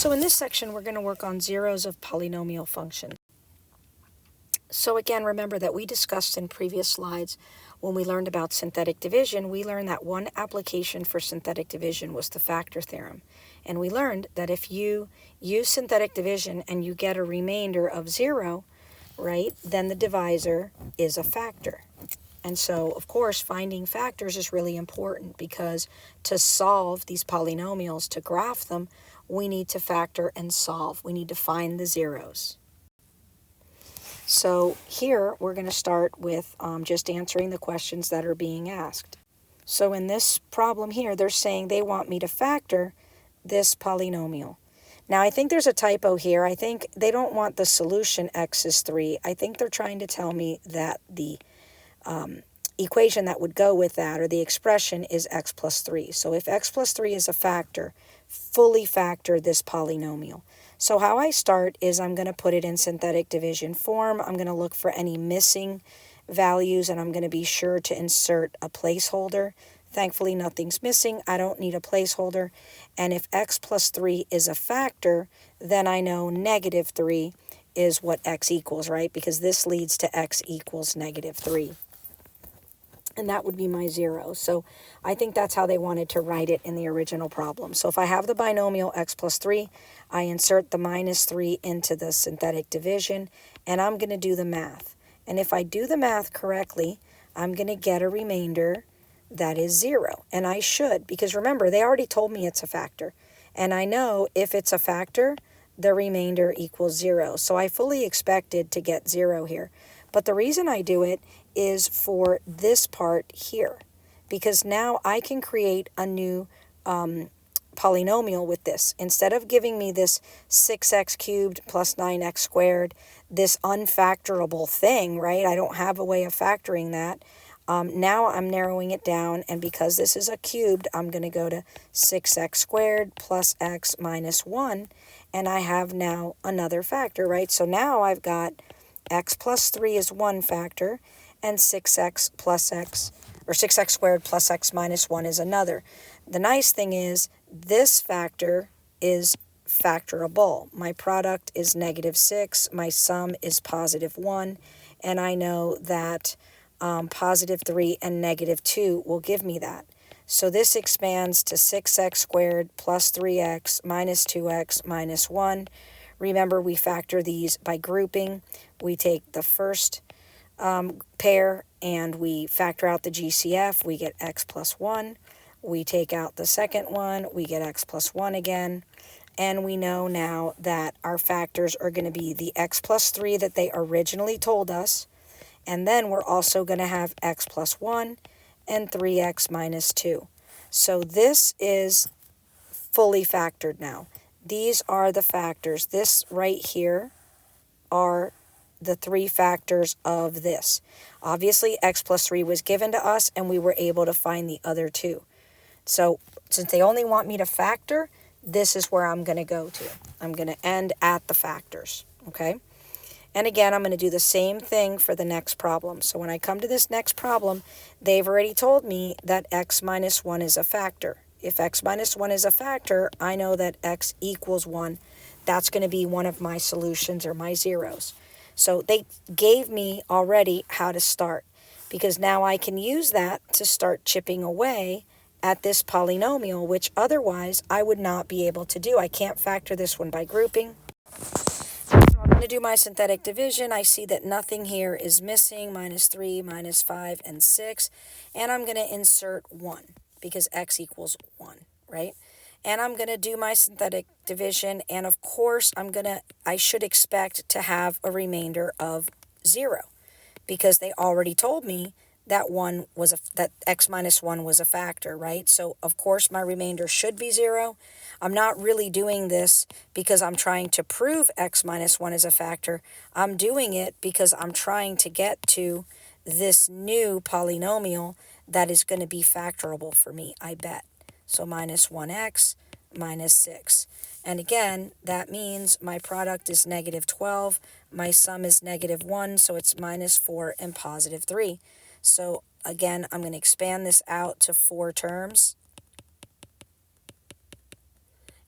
So in this section, we're going to work on zeros of polynomial functions. So again, remember that we discussed in previous slides when we learned about synthetic division, we learned that one application for synthetic division was the factor theorem. And we learned that if you use synthetic division and you get a remainder of 0, right, then the divisor is a factor. And so, of course, finding factors is really important because to solve these polynomials, to graph them, we need to factor and solve. We need to find the zeros. So here we're going to start with just answering the questions that are being asked. So in this problem here, they're saying they want me to factor this polynomial. Now I think there's a typo here. I think they don't want the solution x is 3. I think they're trying to tell me that the equation that would go with that, or the expression, is x plus 3. So if x plus 3 is a factor, fully factor this polynomial. So how I start is I'm going to put it in synthetic division form. I'm going to look for any missing values, and I'm going to be sure to insert a placeholder. Thankfully, nothing's missing. I don't need a placeholder. And if x plus 3 is a factor, then I know negative 3 is what x equals, right? Because this leads to x equals negative 3. And that would be my 0. So I think that's how they wanted to write it in the original problem. So if I have the binomial x plus 3, I insert the minus 3 into the synthetic division, and I'm going to do the math. And if I do the math correctly, I'm going to get a remainder that is 0. And I should, because remember, they already told me it's a factor. And I know if it's a factor, the remainder equals 0. So I fully expected to get 0 here. But the reason I do it is for this part here, because now I can create a new polynomial with this. Instead of giving me this 6x cubed plus 9x squared, this unfactorable thing, right? I don't have a way of factoring that. Now I'm narrowing it down, and because this is a cubed, I'm going to go to 6x squared plus x minus 1, and I have now another factor, right? So now I've got x plus 3 is one factor, and 6x plus x, or 6x squared plus x minus 1 is another. The nice thing is this factor is factorable. My product is negative 6, my sum is positive 1, and I know that positive 3 and negative 2 will give me that. So this expands to 6x squared plus 3x minus 2x minus 1. Remember, we factor these by grouping. We take the first pair and we factor out the GCF. We get x plus 1. We take out the second one. We get x plus 1 again. And we know now that our factors are going to be the x plus 3 that they originally told us. And then we're also going to have x plus 1 and 3x minus 2. So this is fully factored now. These are the factors. This right here are the 3 factors of this. Obviously, x plus 3 was given to us, and we were able to find the other 2. So since they only want me to factor, this is where I'm going to go to. I'm going to end at the factors, okay? And again, I'm going to do the same thing for the next problem. So when I come to this next problem, they've already told me that x minus 1 is a factor. If x minus 1 is a factor, I know that x equals 1. That's going to be one of my solutions, or my zeros. So they gave me already how to start, because now I can use that to start chipping away at this polynomial, which otherwise I would not be able to do. I can't factor this one by grouping. So I'm going to do my synthetic division. I see that nothing here is missing, minus 3, minus 5, and 6. And I'm going to insert 1, because x equals 1, right? And I'm going to do my synthetic division, and of course I should expect to have a remainder of 0, because they already told me that that x minus 1 was a factor, right? So of course my remainder should be 0. I'm not really doing this because I'm trying to prove x minus 1 is a factor. I'm doing it because I'm trying to get to this new polynomial that is going to be factorable for me, I bet. So minus 1x minus 6. And again, that means my product is negative 12. My sum is negative 1, so it's minus 4 and positive 3. So again, I'm going to expand this out to 4 terms.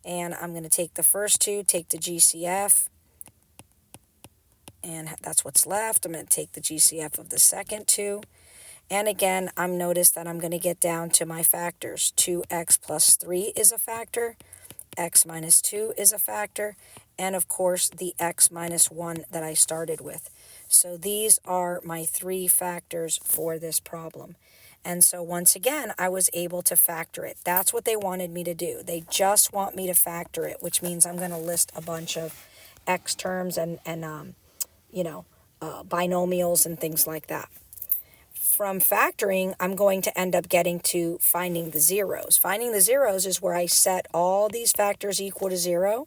And I'm going to take the first 2, take the GCF, and that's what's left. I'm going to take the GCF of the second 2. And again, I'm noticed that I'm going to get down to my factors. 2x plus 3 is a factor, x minus 2 is a factor, and of course the x minus 1 that I started with. So these are my 3 factors for this problem. And so once again, I was able to factor it. That's what they wanted me to do. They just want me to factor it, which means I'm going to list a bunch of x terms and binomials and things like that. From factoring, I'm going to end up getting to finding the zeros. Finding the zeros is where I set all these factors equal to 0,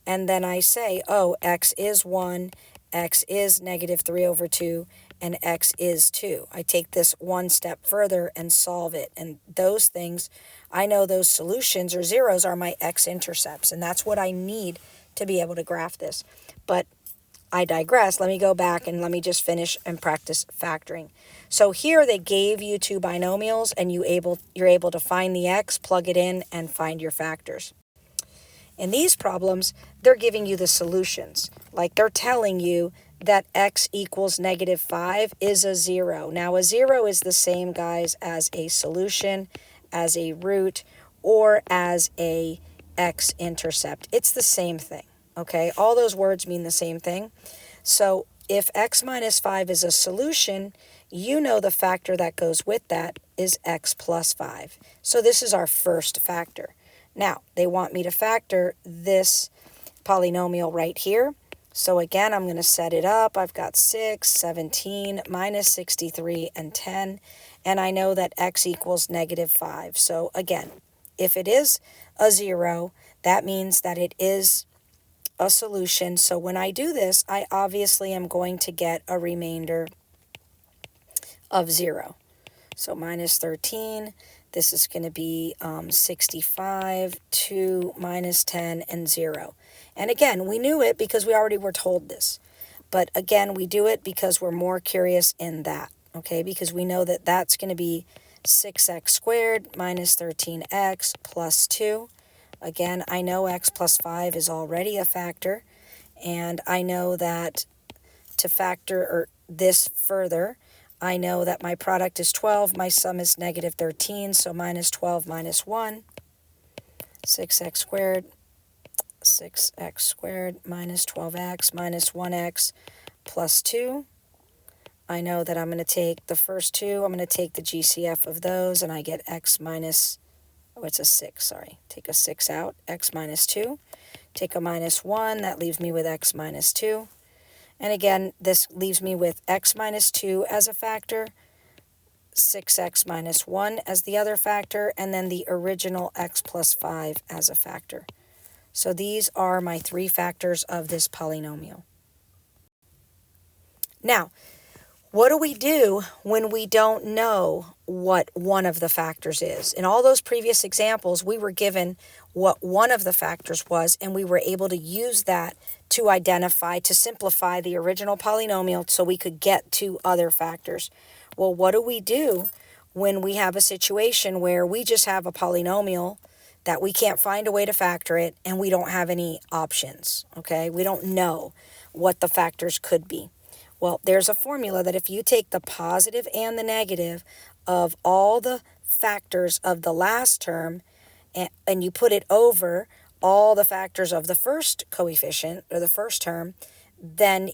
and then I say, oh, x is 1, x is negative 3 over 2, and x is 2. I take this one step further and solve it, and those things, I know those solutions or zeros are my x-intercepts, and that's what I need to be able to graph this. But I digress. Let me go back and let me just finish and practice factoring. So here they gave you 2 binomials, and you're able to find the x, plug it in, and find your factors. In these problems, they're giving you the solutions. Like they're telling you that x equals negative 5 is a 0. Now a 0 is the same, guys, as a solution, as a root, or as a x-intercept. It's the same thing. Okay, all those words mean the same thing. So if x minus 5 is a solution, you know the factor that goes with that is x plus 5. So this is our first factor. Now, they want me to factor this polynomial right here. So again, I'm going to set it up. I've got 6, 17, minus 63, and 10. And I know that x equals negative 5. So again, if it is a 0, that means that it is a solution. So when I do this, I obviously am going to get a remainder of 0. So minus 13, this is going to be 65, 2, minus 10, and 0. And again, we knew it because we already were told this. But again, we do it because we're more curious in that, okay? Because we know that that's going to be 6x squared minus 13x plus 2. Again, I know x plus 5 is already a factor, and I know that to factor this further, I know that my product is 12, my sum is negative 13, so minus 12 minus 1, 6x squared minus 12x minus 1x plus 2. I know that I'm going to take the first 2, I'm going to take the GCF of those, and I get x minus, oh, it's a 6, sorry. Take a 6 out, x minus 2. Take a minus 1, that leaves me with x minus 2. And again, this leaves me with x minus 2 as a factor, 6x minus 1 as the other factor, and then the original x plus 5 as a factor. So these are my 3 factors of this polynomial. Now, what do we do when we don't know what one of the factors is? In all those previous examples, we were given what one of the factors was, and we were able to use that to identify, to simplify the original polynomial so we could get to other factors. Well, what do we do when we have a situation where we just have a polynomial that we can't find a way to factor it, and we don't have any options, okay? We don't know what the factors could be. Well, there's a formula that if you take the positive and the negative of all the factors of the last term and you put it over all the factors of the first coefficient or the first term, then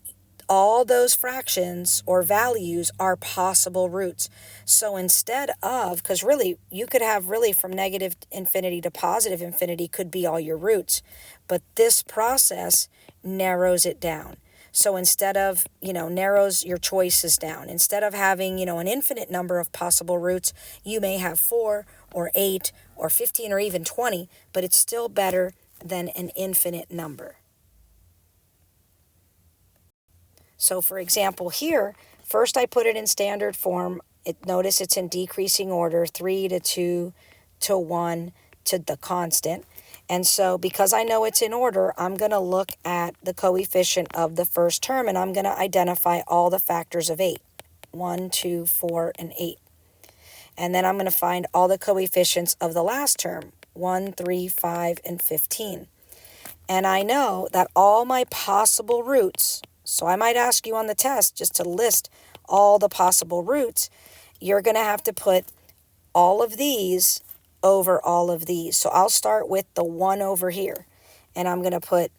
all those fractions or values are possible roots. So instead of, because really you could have really from negative infinity to positive infinity could be all your roots, but this process narrows it down. So instead of, narrows your choices down. Instead of having, an infinite number of possible roots, you may have 4 or 8 or 15 or even 20, but it's still better than an infinite number. So for example here, first I put it in standard form. Notice it's in decreasing order, 3 to 2 to 1 to the constant. And so because I know it's in order, I'm going to look at the coefficient of the first term, and I'm going to identify all the factors of 8. 1, 2, 4, and 8. And then I'm going to find all the coefficients of the last term. 1, 3, 5, and 15. And I know that all my possible roots, so I might ask you on the test just to list all the possible roots. You're going to have to put all of these over all of these. So I'll start with the 1 over here. And I'm going to put,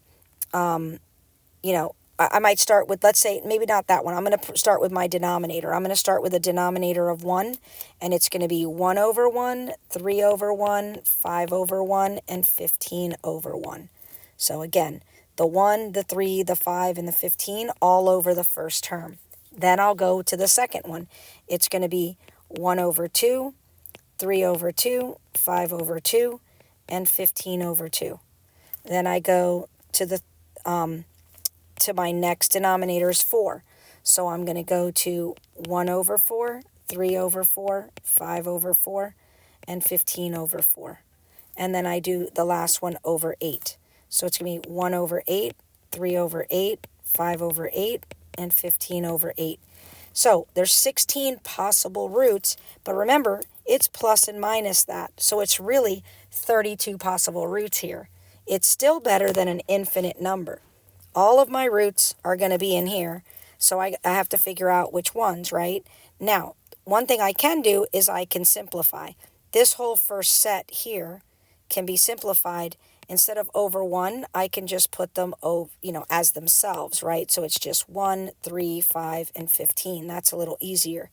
I might start with, let's say, maybe not that one. I'm going to start with my denominator. I'm going to start with a denominator of 1, and it's going to be 1 over 1, 3 over 1, 5 over 1, and 15 over 1. So again, the 1, the 3, the 5, and the 15 all over the first term. Then I'll go to the second one. It's going to be 1 over 2, 3 over 2, 5 over 2, and 15 over 2. Then I go to my next denominator is 4. So I'm going to go to 1 over 4, 3 over 4, 5 over 4, and 15 over 4. And then I do the last one over 8. So it's going to be 1 over 8, 3 over 8, 5 over 8, and 15 over 8. So there's 16 possible roots, but remember, it's plus and minus that. So it's really 32 possible roots here. It's still better than an infinite number. All of my roots are going to be in here, so I have to figure out which ones, right? Now, one thing I can do is I can simplify. This whole first set here can be simplified. Instead of over 1, I can just put them as themselves, right? So it's just 1, 3, 5, and 15. That's a little easier.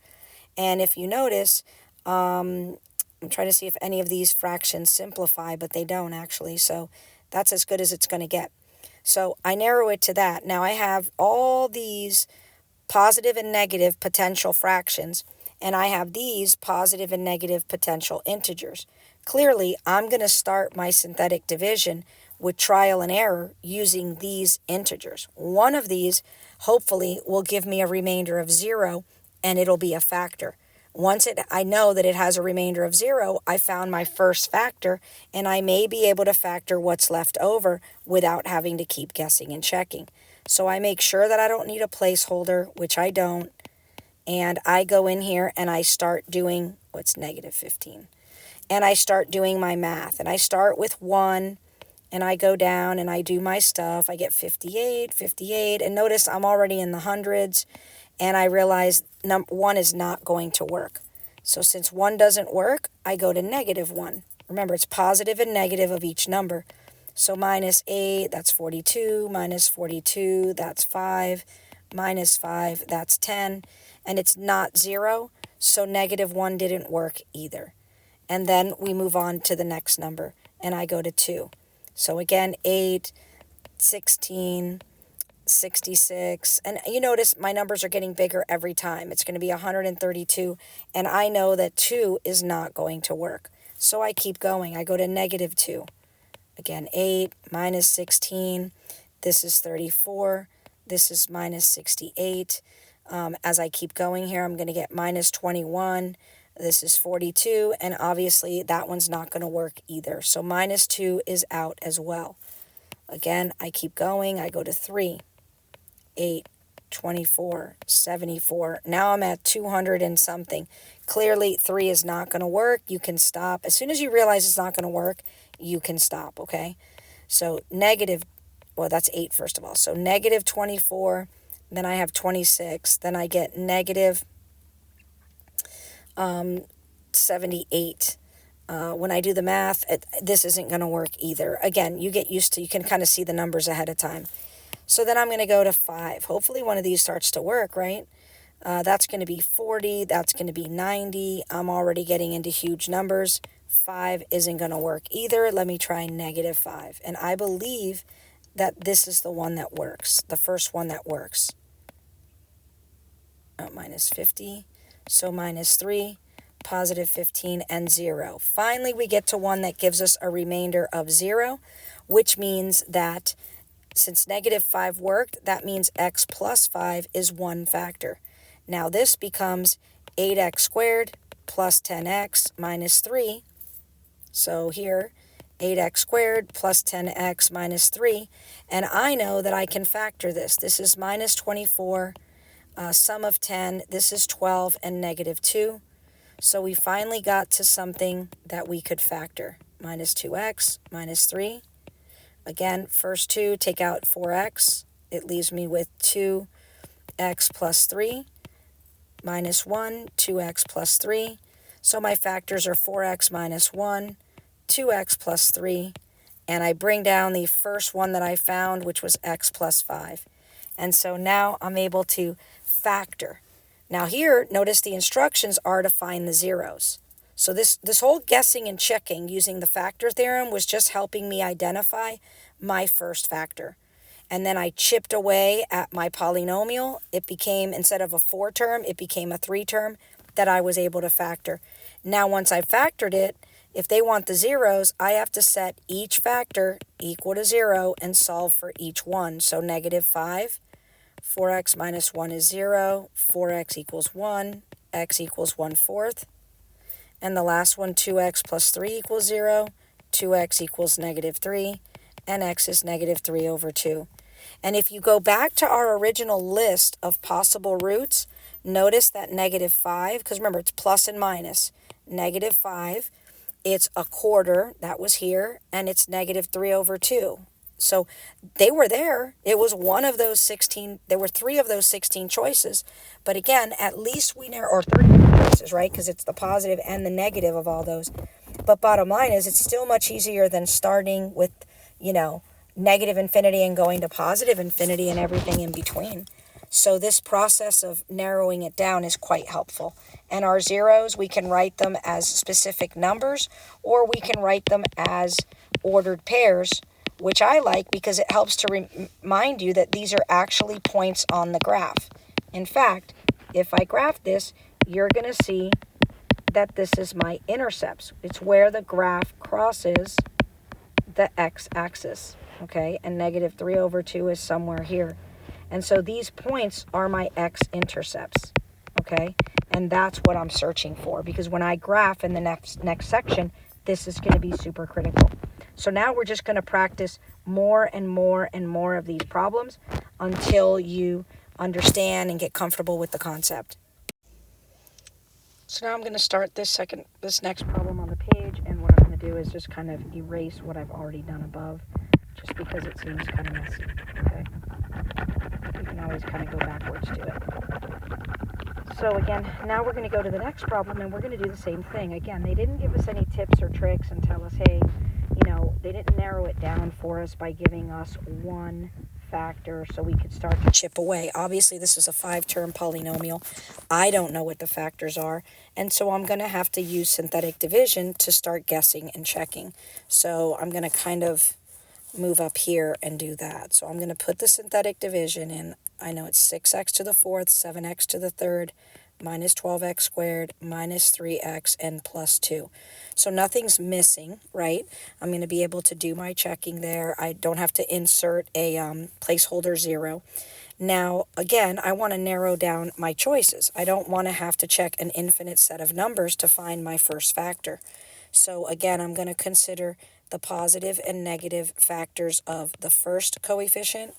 And if you notice, I'm trying to see if any of these fractions simplify, but they don't actually. So that's as good as it's going to get. So I narrow it to that. Now I have all these positive and negative potential fractions, and I have these positive and negative potential integers. Clearly, I'm going to start my synthetic division with trial and error using these integers. One of these, hopefully, will give me a remainder of 0, and it'll be a factor. Once I know that it has a remainder of 0, I found my first factor, and I may be able to factor what's left over without having to keep guessing and checking. So I make sure that I don't need a placeholder, which I don't, and I go in here and I start doing, what's negative 15? And I start doing my math, and I start with 1, and I go down and I do my stuff. I get 58, 58, and notice I'm already in the hundreds, and I realize 1 is not going to work. So since 1 doesn't work, I go to negative 1. Remember, it's positive and negative of each number. So minus 8, that's 42, minus 42, that's 5, minus 5, that's 10, and it's not 0, so negative 1 didn't work either. And then we move on to the next number, and I go to 2. So again, 8, 16, 66, and you notice my numbers are getting bigger every time. It's going to be 132, and I know that 2 is not going to work. So I keep going. I go to negative 2. Again, 8, minus 16, this is 34, this is minus 68. As I keep going here, I'm going to get minus 21, this is 42, and obviously that one's not going to work either. So minus 2 is out as well. Again, I keep going. I go to 3, 8, 24, 74. Now I'm at 200 and something. Clearly, 3 is not going to work. You can stop. As soon as you realize it's not going to work, you can stop, okay? So that's 8 first of all. So negative 24, then I have 26, then I get negative 78. When I do the math, this isn't going to work either. Again, you get used to, you can kind of see the numbers ahead of time. So then I'm going to go to 5. Hopefully one of these starts to work, right? That's going to be 40. That's going to be 90. I'm already getting into huge numbers. 5 isn't going to work either. Let me try negative 5. And I believe that this is the one that works, the first one that works. Minus 50. So minus 3, positive 15, and 0. Finally, we get to one that gives us a remainder of 0, which means that since negative 5 worked, that means x plus 5 is one factor. Now this becomes 8x squared plus 10x minus 3. So here, 8x squared plus 10x minus 3. And I know that I can factor this. This is minus 24, sum of 10. This is 12 and negative 2. So we finally got to something that we could factor. minus 2x minus 3. Again, first two, take out 4x. It leaves me with 2x plus 3 minus 1, 2x plus 3. So my factors are 4x minus 1, 2x plus 3, and I bring down the first one that I found, which was x plus 5. And so now I'm able to factor. Now here, notice the instructions are to find the zeros. So this whole guessing and checking using the factor theorem was just helping me identify my first factor. And then I chipped away at my polynomial. It became, instead of a 4-term, it became a 3-term that I was able to factor. Now once I factored it, if they want the zeros, I have to set each factor equal to 0 and solve for each one. So negative 5, 4x minus 1 is 0, 4x equals 1, x equals 1/4. And the last one, 2x plus 3 equals 0, 2x equals negative 3, and x is negative 3 over 2. And if you go back to our original list of possible roots, notice that negative 5, because remember, it's plus and minus. Negative 5, it's a quarter, that was here, and it's negative 3 over 2. So they were there. It was one of those 16, there were 3 of those 16 choices. But again, at least we narrow, or 3 choices, right? Because it's the positive and the negative of all those. But bottom line is, it's still much easier than starting with, negative infinity and going to positive infinity and everything in between. So this process of narrowing it down is quite helpful. And our zeros, we can write them as specific numbers, or we can write them as ordered pairs, which I like because it helps to remind you that these are actually points on the graph. In fact, if I graph this, you're going to see that this is my intercepts. It's where the graph crosses the x-axis, okay? And negative 3 over 2 is somewhere here. And so these points are my x-intercepts, okay? And that's what I'm searching for, because when I graph in the next section, this is going to be super critical. So now we're just going to practice more and more and more of these problems until you understand and get comfortable with the concept. So now I'm going to start this next problem on the page, and what I'm going to do is just kind of erase what I've already done above, just because it seems kind of messy, okay? You can always kind of go backwards to it. So again, now we're going to go to the next problem, and we're going to do the same thing. Again, they didn't give us any tips or tricks and tell us, hey, they didn't narrow it down for us by giving us one factor so we could start to chip away. Obviously, this is a 5-term polynomial. I don't know what the factors are, and so I'm going to have to use synthetic division to start guessing and checking. So I'm going to kind of move up here and do that. So I'm going to put the synthetic division in. I know it's 6x to the 4th, 7x to the 3rd, minus 12x squared, minus 3x, and plus 2. So nothing's missing, right? I'm going to be able to do my checking there. I don't have to insert a placeholder 0. Now, again, I want to narrow down my choices. I don't want to have to check an infinite set of numbers to find my first factor. So again, I'm going to consider the positive and negative factors of the first coefficient,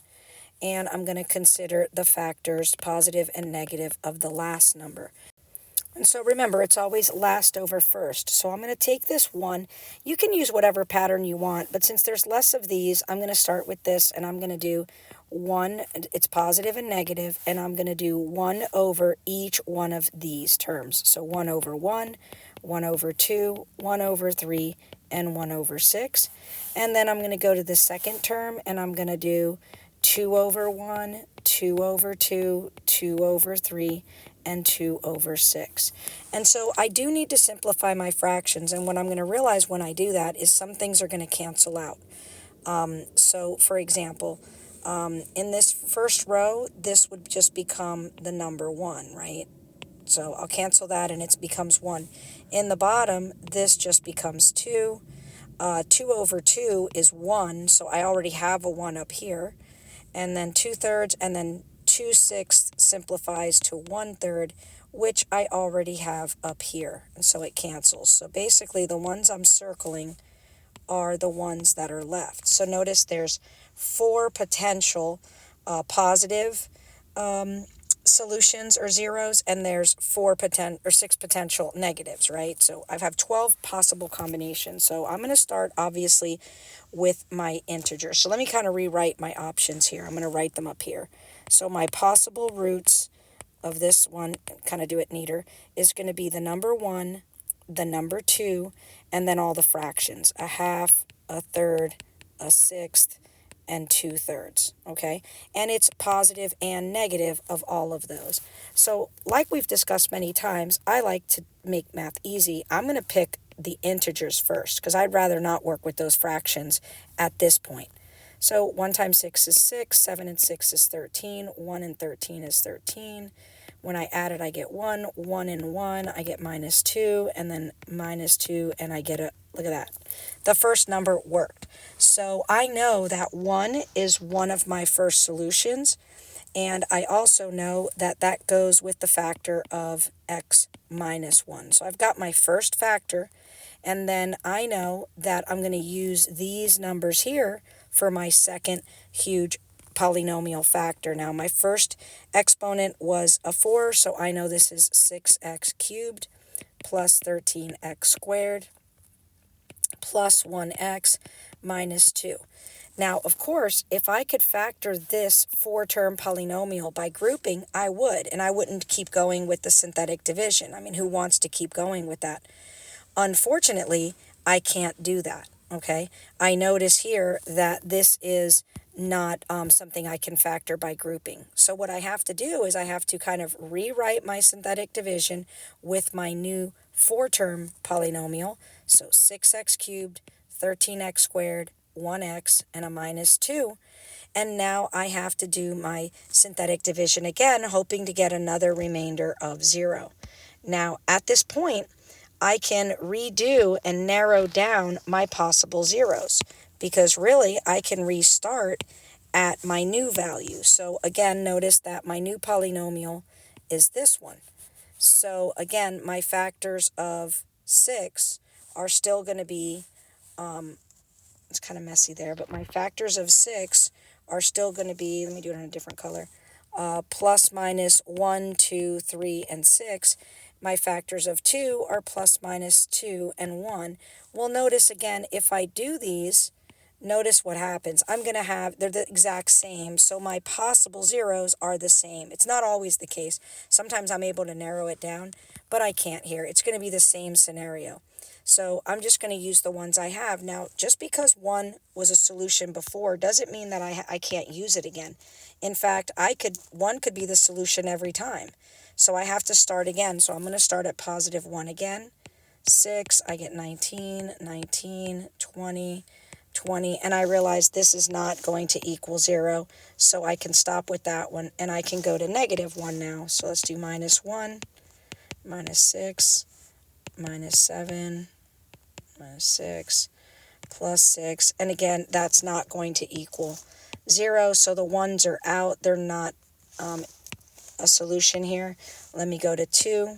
and I'm going to consider the factors positive and negative of the last number. And so remember, it's always last over first. So I'm going to take this one. You can use whatever pattern you want, but since there's less of these, I'm going to start with this, and I'm going to do 1, it's positive and negative, and I'm going to do 1 over each one of these terms. So 1 over 1, 1 over 2, 1 over 3, and 1 over 6. And then I'm going to go to the second term, and I'm going to do 2 over 1, 2 over 2, 2 over 3, and 2 over 6. And so I do need to simplify my fractions, and what I'm going to realize when I do that is some things are going to cancel out. So for example, in this first row, this would just become the number 1, right? So I'll cancel that, and it becomes 1. In the bottom, this just becomes 2. 2 over 2 is 1, so I already have a 1 up here. And then 2/3, and then 2/6 simplifies to 1/3, which I already have up here. And so it cancels. So basically, the ones I'm circling are the ones that are left. So notice there's 4 potential positive solutions or zeros, and there's 6 potential negatives, right? So I have 12 possible combinations. So I'm going to start obviously with my integers. So let me kind of rewrite my options here. I'm going to write them up here. So my possible roots of this one, kind of do it neater, is going to be the number 1, the number 2, and then all the fractions: a half, a third, a sixth, and 2/3, okay? And it's positive and negative of all of those. So like we've discussed many times, I like to make math easy. I'm going to pick the integers first because I'd rather not work with those fractions at this point. So 1 times 6 is 6, 7 and 6 is 13, 1 and 13 is 13. When I add it, I get 1, 1 and 1, I get -2, and then -2, and I get look at that. The first number worked. So I know that 1 is one of my first solutions, and I also know that that goes with the factor of x minus 1. So I've got my first factor, and then I know that I'm going to use these numbers here for my second huge polynomial factor. Now, my first exponent was a 4, so I know this is 6x cubed plus 13x squared plus 1x minus 2. Now, of course, if I could factor this 4-term polynomial by grouping, I would, and I wouldn't keep going with the synthetic division. I mean, who wants to keep going with that? Unfortunately, I can't do that, okay? I notice here that this is not something I can factor by grouping. So what I have to do is I have to kind of rewrite my synthetic division with my new 4-term polynomial. So 6x cubed, 13x squared, 1x, and a minus 2. And now I have to do my synthetic division again, hoping to get another remainder of 0. Now, at this point, I can redo and narrow down my possible zeros, because really I can restart at my new value. So again, notice that my new polynomial is this one. So again, my factors of 6 are still going to be, it's kind of messy there, but my factors of 6 are still going to be, let me do it in a different color, plus minus 1, 2, 3, and 6. My factors of 2 are plus minus 2 and 1. Well, notice again, if I do these, notice what happens. I'm going to have, they're the exact same, so my possible zeros are the same. It's not always the case. Sometimes I'm able to narrow it down, but I can't here. It's going to be the same scenario. So I'm just going to use the ones I have. Now, just because one was a solution before doesn't mean that I can't use it again. In fact, one could be the solution every time. So I have to start again. So I'm going to start at positive 1 again. 6, I get 19, 19, 20, 20, and I realize this is not going to equal 0, so I can stop with that one, and I can go to -1 now. So let's do -1, -6, -7, -6, plus 6, and again, that's not going to equal 0, so the ones are out. They're not a solution here. Let me go to 2.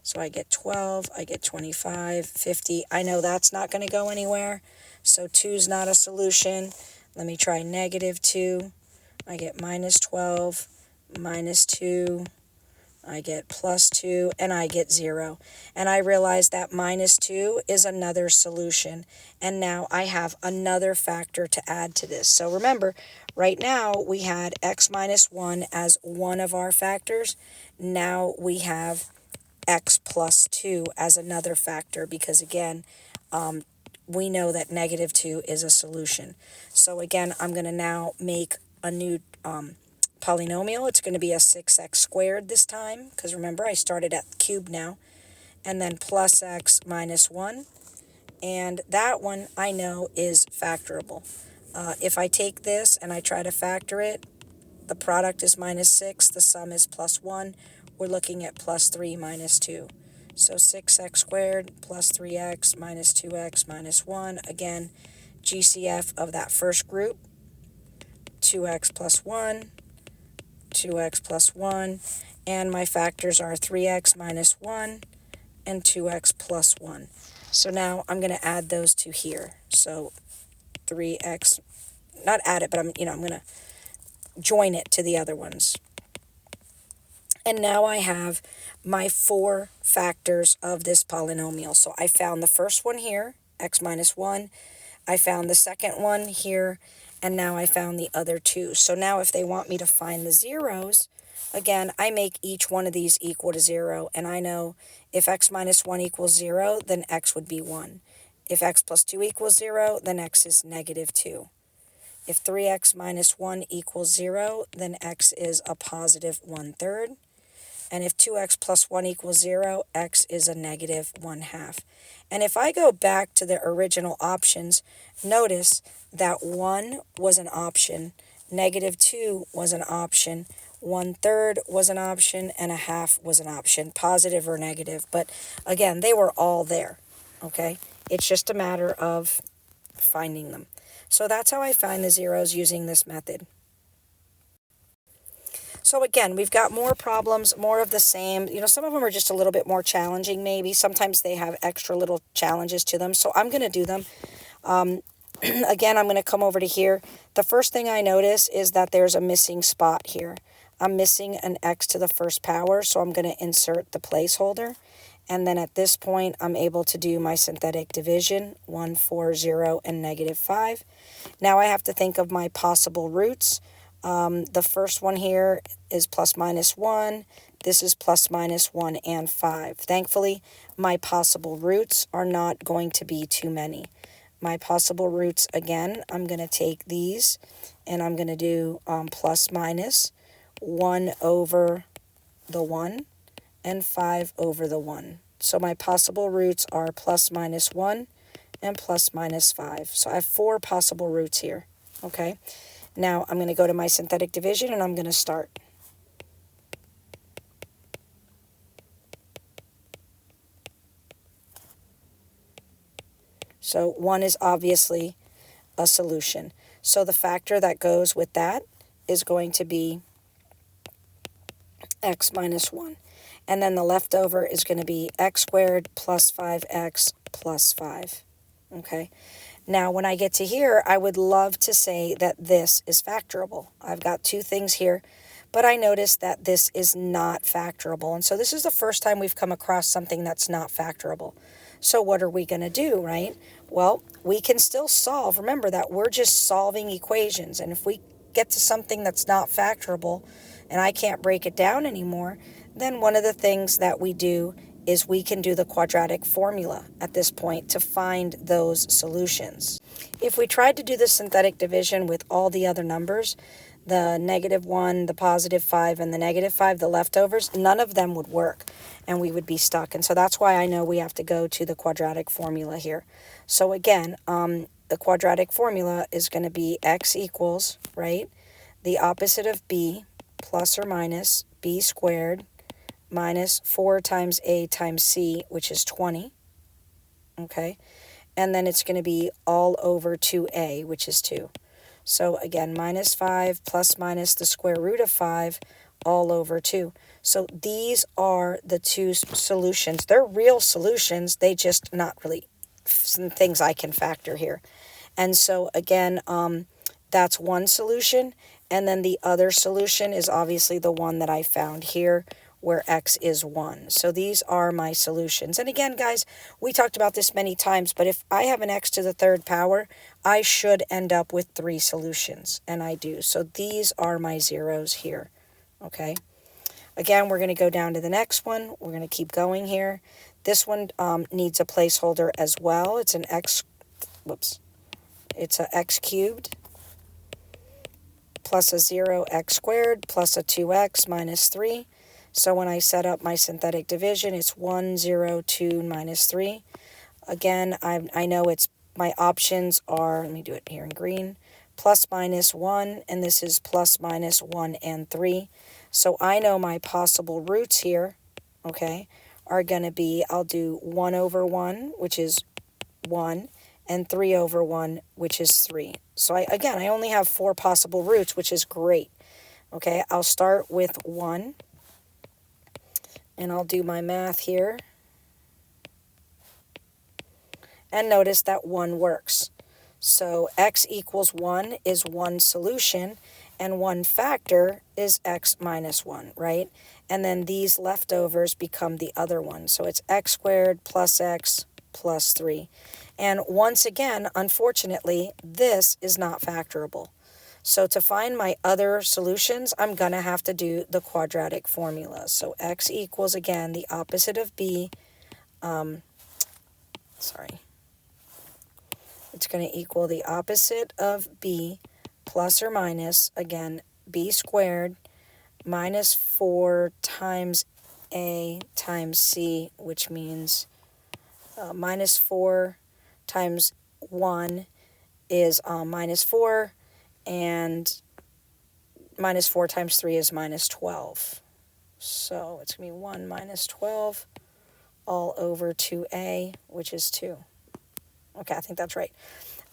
So I get 12, I get 25, 50. I know that's not going to go anywhere, so 2 is not a solution. Let me try -2. I get -12, -2. I get +2, and I get 0. And I realize that -2 is another solution. And now I have another factor to add to this. So remember, right now we had x minus 1 as one of our factors. Now we have x plus 2 as another factor, because again, we know that -2 is a solution. So again, I'm going to now make a new polynomial. It's going to be a 6x squared this time, because remember I started at the cube now, and then plus x minus 1, and that one I know is factorable. If I take this and I try to factor it, the product is -6, the sum is +1. We're looking at +3 minus 2. So 6x squared plus 3x minus 2x minus 1. Again, GCF of that first group, 2x plus 1, 2x plus 1, and my factors are 3x minus 1 and 2x plus 1. So now I'm going to add those two here. So 3x, not add it, but I'm going to join it to the other ones. And now I have my 4 factors of this polynomial. So I found the first one here, x minus 1. I found the second one here, and now I found the other 2. So now if they want me to find the zeros, again, I make each one of these equal to 0, and I know if x minus 1 equals 0, then x would be 1. If x plus 2 equals 0, then x is negative 2. If 3x minus 1 equals 0, then x is a positive 1/3. And if 2x plus 1 equals 0, x is a negative 1/2. And if I go back to the original options, notice that 1 was an option, negative 2 was an option, 1/3 was an option, and a half was an option, positive or negative. But again, they were all there, okay? It's just a matter of finding them. So that's how I find the zeros using this method. So again, we've got more problems, more of the same. You know, some of them are just a little bit more challenging maybe. Sometimes they have extra little challenges to them. So I'm going to do them. Again, I'm going to come over to here. The first thing I notice is that there's a missing spot here. I'm missing an x to the first power, so I'm going to insert the placeholder. And then at this point, I'm able to do my synthetic division, 1, 4, 0, and negative 5. Now I have to think of my possible roots. The first one here is plus minus 1. This is plus minus 1 and 5. Thankfully, my possible roots are not going to be too many. My possible roots, again, I'm going to take these and I'm going to do plus minus 1 over the 1 and 5 over the 1. So my possible roots are plus minus 1 and plus minus 5. So I have 4 possible roots here, okay? Now I'm going to go to my synthetic division and I'm going to start. So 1 is obviously a solution. So the factor that goes with that is going to be x minus 1. And then the leftover is going to be x squared plus 5x plus 5. Okay? Now, when I get to here, I would love to say that this is factorable. I've got 2 things here, but I notice that this is not factorable. And so this is the first time we've come across something that's not factorable. So what are we going to do, right? Well, we can still solve. Remember that we're just solving equations. And if we get to something that's not factorable and I can't break it down anymore, then one of the things that we do is we can do the quadratic formula at this point to find those solutions. If we tried to do the synthetic division with all the other numbers, the negative 1, the positive 5, and the negative 5, the leftovers, none of them would work and we would be stuck. And so that's why I know we have to go to the quadratic formula here. So again, the quadratic formula is going to be x equals, right, the opposite of b plus or minus b squared minus 4 times a times c, which is 20, okay? And then it's going to be all over 2a, which is 2. So again, minus 5 plus minus the square root of 5 all over 2. So these are the 2 solutions. They're real solutions. They just not really some things I can factor here. And so again, that's one solution. And then the other solution is obviously the one that I found here, where x is 1. So these are my solutions. And again, guys, we talked about this many times, but if I have an x to the 3rd power, I should end up with 3 solutions, and I do. So these are my zeros here, okay? Again, we're going to go down to the next one. We're going to keep going here. This one needs a placeholder as well. It's an x, it's a x cubed plus a 0x squared plus a 2x minus 3. So when I set up my synthetic division, it's 1, 0, 2, minus 3. Again, I know it's my options are, let me do it here in green, plus minus 1, and this is plus minus 1 and 3. So I know my possible roots here, okay, are going to be, I'll do 1 over 1, which is 1, and 3 over 1, which is 3. So again, I only have 4 possible roots, which is great. Okay, I'll start with 1. And I'll do my math here. And notice that 1 works. So x equals 1 is one solution. and one factor is x minus 1, right? And then these leftovers become the other one. So it's x squared plus x plus 3. And once again, unfortunately, this is not factorable. So to find my other solutions, I'm going to have to do the quadratic formula. So x equals, again, the opposite of b. It's going to equal the opposite of b plus or minus, again, b squared minus 4 times a times c, which means minus 4 times 1 is minus 4, and minus 4 times 3 is minus 12. So it's going to be 1 minus 12 all over 2a, which is 2. Okay, I think that's right.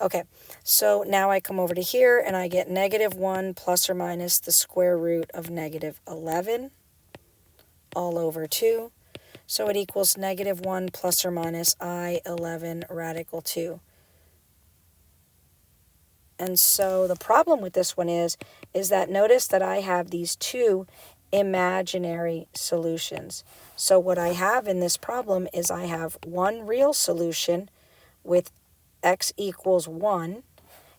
Okay, so now I come over to here and I get negative 1 plus or minus the square root of negative 11 all over 2. So it equals negative 1 plus or minus I11 radical 2. And so the problem with this one is that notice that I have these two imaginary solutions. So what I have in this problem is I have one real solution with x equals 1,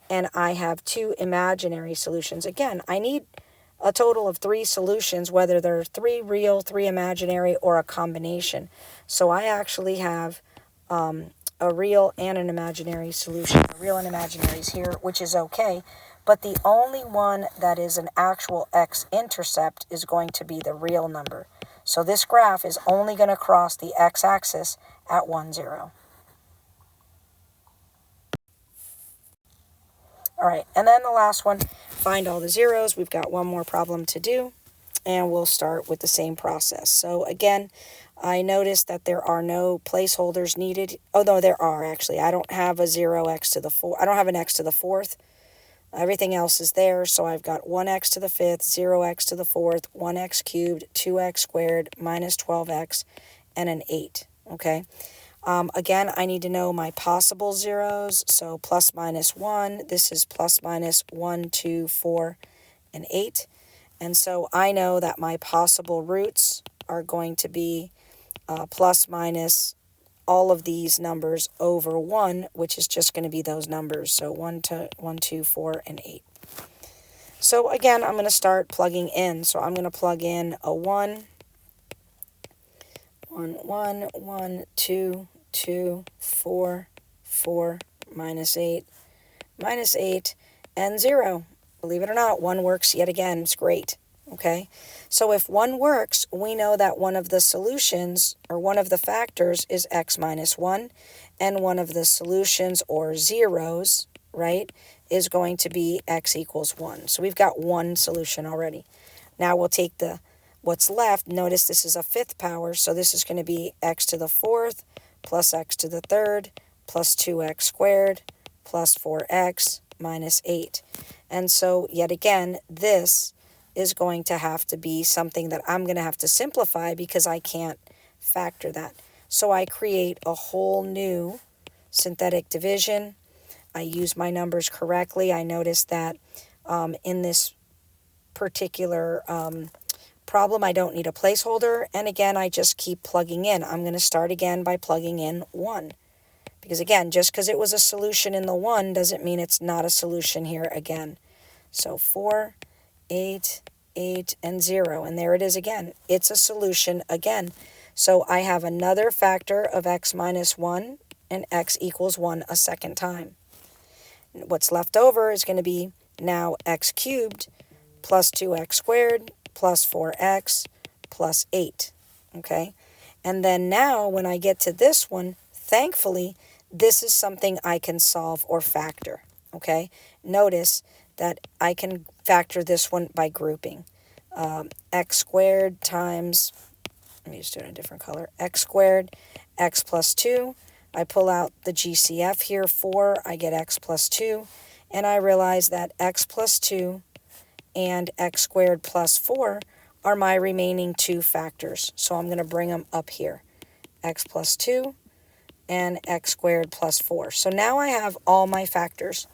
and I have two imaginary solutions. Again, I need a total of 3 solutions, whether they're 3 real, 3 imaginary, or a combination. So I actually have a real and an imaginary solution. A real and imaginary is here, which is okay, but the only one that is an actual x-intercept is going to be the real number. So this graph is only going to cross the x-axis at 1, 0. All right, and then the last one, find all the zeros. We've got one more problem to do, and we'll start with the same process. So again, I noticed that there are no placeholders needed. Oh, no, there are actually. I don't have a 0x to the 4. I don't have an x to the 4th. Everything else is there, so I've got 1x to the 5th, 0x to the 4th, 1x cubed, 2x squared, minus 12x, and an 8, okay? Again, I need to know my possible zeros, so plus minus 1. This is plus minus 1, 2, 4, and 8. And so I know that my possible roots are going to be plus minus all of these numbers over 1, which is just going to be those numbers. So 1, 2, 4, and 8. So again, I'm going to start plugging in. So I'm going to plug in a 1, 1, 2, 2, 4, 4, minus 8, and 0. Believe it or not, 1 works yet again. It's great. Okay, so if 1 works, we know that one of the solutions, or one of the factors, is x minus 1, and one of the solutions, or zeros, right, is going to be x equals 1. So we've got one solution already. Now we'll take what's left. Notice this is a 5th power, so this is going to be x to the 4th plus x to the 3rd plus 2x squared plus 4x minus 8. And so, yet again, this is going to have to be something that I'm going to have to simplify because I can't factor that. So I create a whole new synthetic division. I use my numbers correctly. I notice that in this particular problem, I don't need a placeholder. And again, I just keep plugging in. I'm going to start again by plugging in 1. Because again, just because it was a solution in the 1 doesn't mean it's not a solution here again. So 4, 8, 8, and 0. And there it is again. It's a solution again. So I have another factor of x minus 1 and x equals 1 a second time. What's left over is going to be now x cubed plus 2x squared plus 4x plus 8. Okay? And then now when I get to this one, thankfully, this is something I can solve or factor. Okay? Notice that I can factor this one by grouping. X squared times, let me just do it in a different color, x squared, x plus 2. I pull out the GCF here, 4, I get x plus 2, and I realize that x plus 2 and x squared plus 4 are my remaining 2 factors. So I'm going to bring them up here, x plus 2 and x squared plus 4. So now I have all my factors.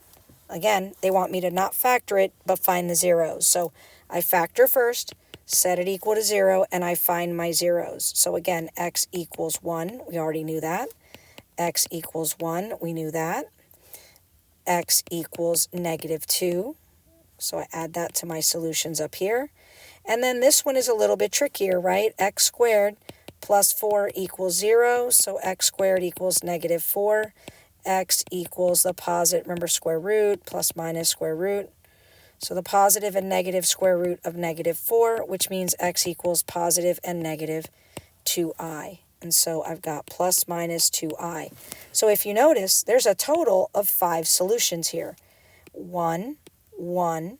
Again, they want me to not factor it, but find the zeros. So I factor first, set it equal to 0, and I find my zeros. So again, x equals 1. We already knew that. X equals 1. We knew that. X equals -2. So I add that to my solutions up here. And then this one is a little bit trickier, right? X squared plus 4 equals 0. So x squared equals -4. X equals the positive, remember, square root plus minus square root. So the positive and negative square root of -4, which means x equals positive and negative 2i. And so I've got plus minus 2i. So if you notice, there's a total of 5 solutions here. 1, 1,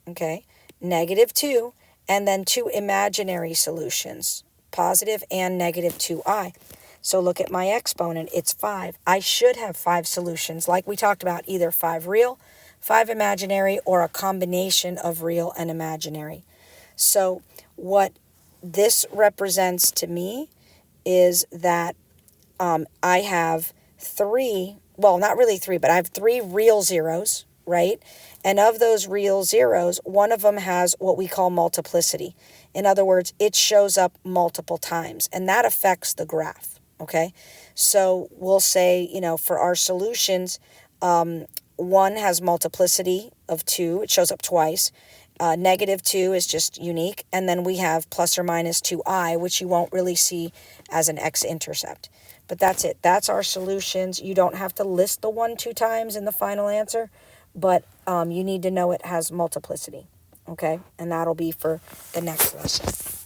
okay, -2, and then 2 imaginary solutions, positive and -2i. So look at my exponent, it's 5. I should have 5 solutions, like we talked about, either 5 real, 5 imaginary, or a combination of real and imaginary. So what this represents to me is that I have 3, well, not really 3, but I have 3 real zeros, right? And of those real zeros, one of them has what we call multiplicity. In other words, it shows up multiple times, and that affects the graph. Okay, so we'll say, for our solutions, 1 has multiplicity of 2. It shows up twice. -2 is just unique. And then we have plus or minus 2i, which you won't really see as an x-intercept. But that's it. That's our solutions. You don't have to list the 1 2 times in the final answer, but you need to know it has multiplicity. Okay, and that'll be for the next lesson.